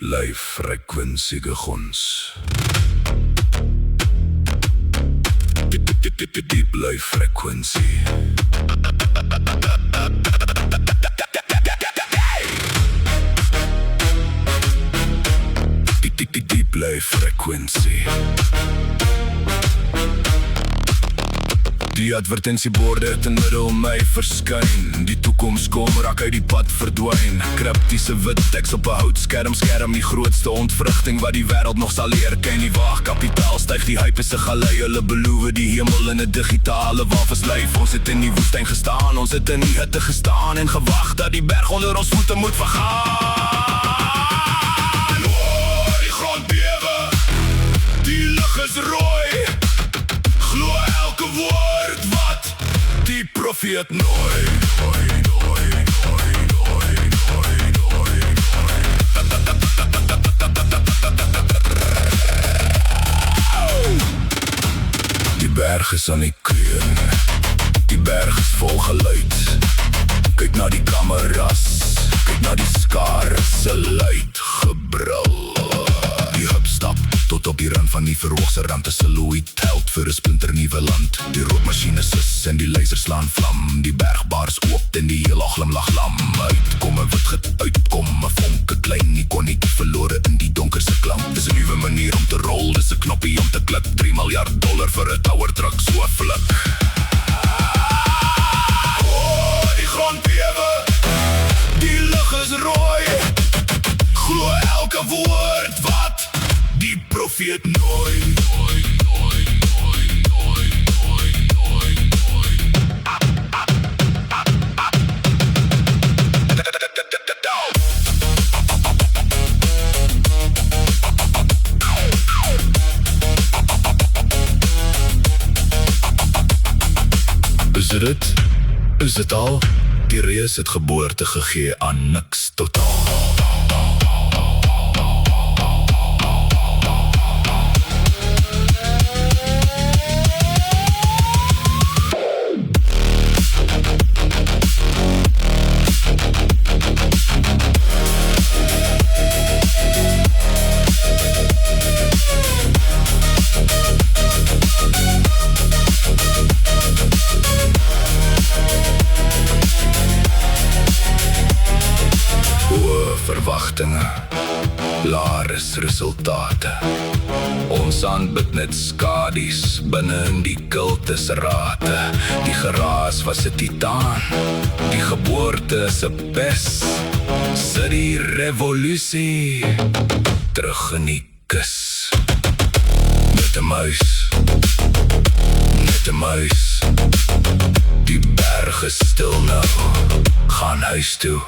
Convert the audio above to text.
Bly frekwensie gegons. Diep bly frekwensie. Diep bly frekwensie. Die advertentieborde het in middel my verskyn. Die toekoms kom, raak uit die pad verdwyn. Kryptiese wit teks op 'n houtskerm, skerm die grootste ontvrugting wat die wêreld nog sal leer ken. Die waag kapitaal styg die hype se galei. Hulle beloof die hemel in 'n digitale waffelslyf. Ons het in die woestyn gestaan, ons het in die hitte gestaan en gewag dat die berg onder ons voete moet vergaan. Oh, die grond bewe, die lug is rooi. Glo elke woord wat die profeet nooi. Die berg is aan die kreun, die berg is vol geluid. Kyk na die kameras, kyk na die skare se luid gebrul. Die hub stap tot op die rand van die verhoogse rand. 'n silhouet held vir 'n splinternuwe land. Die rookmachine sus en die lasers slaan vlam. Die bergbaars oop en die hele glimlag lam. Uitkom 'n wit get, uitkom 'n vonke klein ikonietjie verlore in die donkerste klank. Dis 'n nuwe manier om te rol, dis 'n knoppie om te klik. $3 miljard vir 'n tower truck so flik. Oh, die grond bewe, die lug is rooi. Glo elke woord wat die profeet nooi. Is dit? Is dit al? Die reus het geboorte gegee aan niks totaal. Verwagtinge, laer is resultate. Ons aanbid net skadies binne in die kultusrate. Die geraas was 'n titaan, die geboorte is 'n pes. Sit die revolusie terug in die kus. Net 'n muis, net 'n muis. Die berg is stil nou, gaan huis toe.